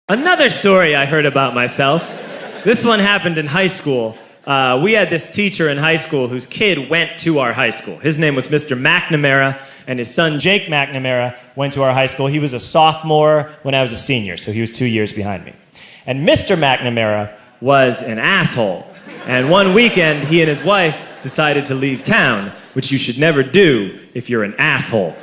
Another story I heard about myself. This one happened in high school. We had this teacher in high school whose kid went to our high school. His name was Mr. McNamara, and his son Jake McNamara went to our high school. He was a sophomore when I was a senior, so he was 2 years behind me. And Mr. McNamara was an asshole. And one weekend, he and his wife decided to leave town, which you should never do if you're an asshole.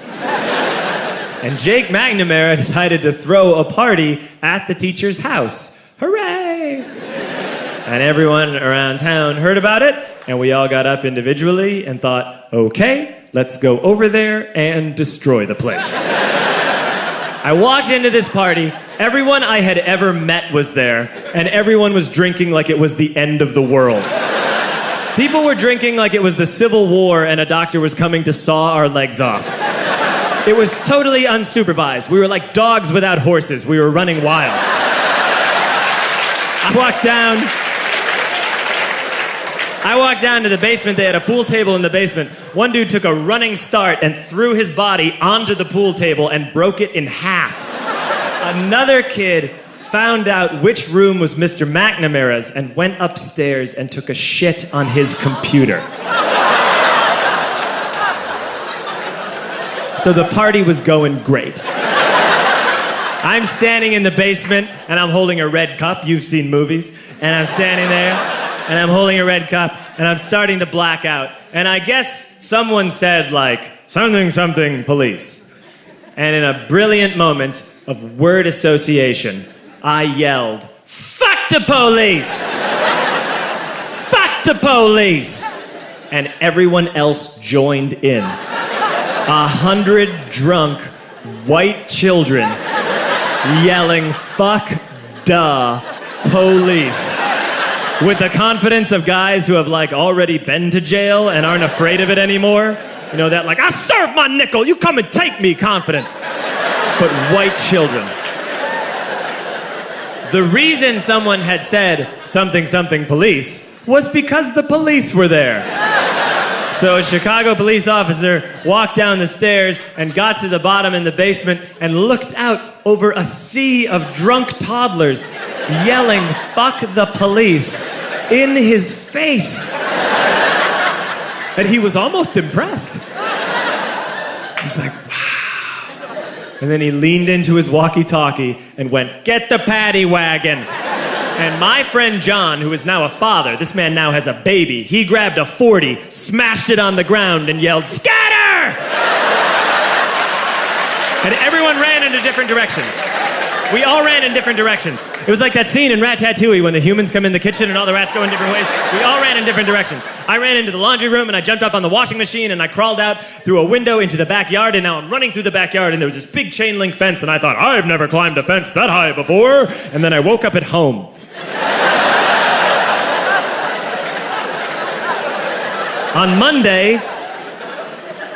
And Jake McNamara decided to throw a party at the teacher's house. Hooray! And everyone around town heard about it, and we all got up individually and thought, okay, let's go over there and destroy the place. I walked into this party, everyone I had ever met was there, and everyone was drinking like it was the end of the world. People were drinking like it was the Civil War and a doctor was coming to saw our legs off. It was totally unsupervised. We were like dogs without horses. We were running wild. I walked down to the basement. They had a pool table in the basement. One dude took a running start and threw his body onto the pool table and broke it in half. Another kid found out which room was Mr. McNamara's and went upstairs and took a shit on his computer. So the party was going great. I'm standing in the basement and I'm holding a red cup. You've seen movies. And I'm standing there and I'm holding a red cup and I'm starting to black out. And I guess someone said like, something police. And in a brilliant moment of word association, I yelled, fuck the police! Fuck the police! And everyone else joined in. 100 drunk white children yelling, fuck the police. With the confidence of guys who have like already been to jail and aren't afraid of it anymore. You know, that like, I serve my nickel, you come and take me confidence. But white children. The reason someone had said something police was because the police were there. So a Chicago police officer walked down the stairs and got to the bottom in the basement and looked out over a sea of drunk toddlers yelling, fuck the police, in his face. And he was almost impressed. He was like, wow. And then he leaned into his walkie-talkie and went, get the paddy wagon. And my friend John, who is now a father, this man now has a baby, he grabbed a 40, smashed it on the ground, and yelled, scatter! And everyone ran in a different direction. We all ran in different directions. It was like that scene in Ratatouille when the humans come in the kitchen and all the rats go in different ways. We all ran in different directions. I ran into the laundry room and I jumped up on the washing machine and I crawled out through a window into the backyard, and now I'm running through the backyard and there was this big chain link fence and I thought, I've never climbed a fence that high before. And then I woke up at home. On Monday,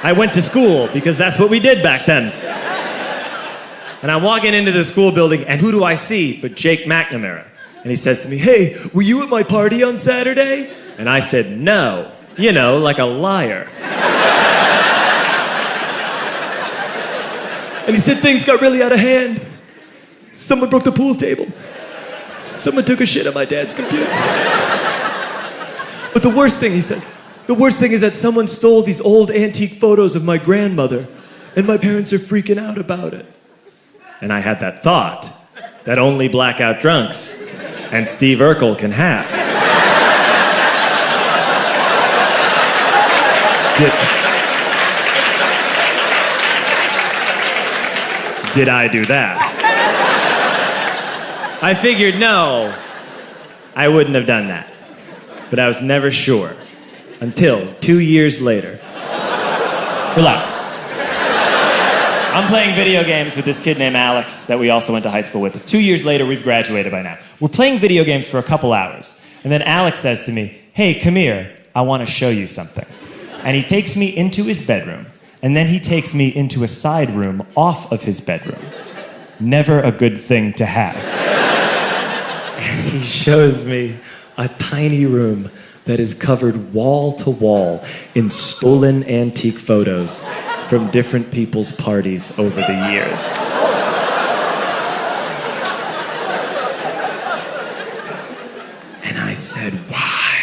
I went to school because that's what we did back then. And I'm walking into the school building, and who do I see but Jake McNamara? And he says to me, hey, were you at my party on Saturday? And I said, no. You know, like a liar. And he said things got really out of hand. Someone broke the pool table. Someone took a shit on my dad's computer. But the worst thing, he says, the worst thing is that someone stole these old antique photos of my grandmother, and my parents are freaking out about it. And I had that thought that only blackout drunks and Steve Urkel can have. Did I do that? I figured, no, I wouldn't have done that. But I was never sure until 2 years later. Relax. I'm playing video games with this kid named Alex that we also went to high school with. 2 years later, we've graduated by now. We're playing video games for a couple hours. And then Alex says to me, hey, come here, I want to show you something. And he takes me into his bedroom. And then he takes me into a side room off of his bedroom. Never a good thing to have. And he shows me a tiny room that is covered wall to wall in stolen antique photos from different people's parties over the years. said, why?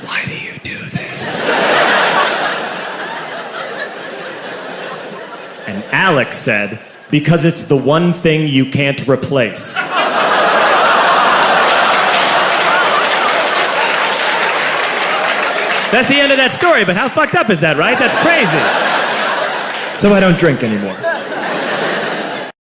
Why do you do this? And Alex said, because it's the one thing you can't replace. That's the end of that story, but how fucked up is that, right? That's crazy. So I don't drink anymore.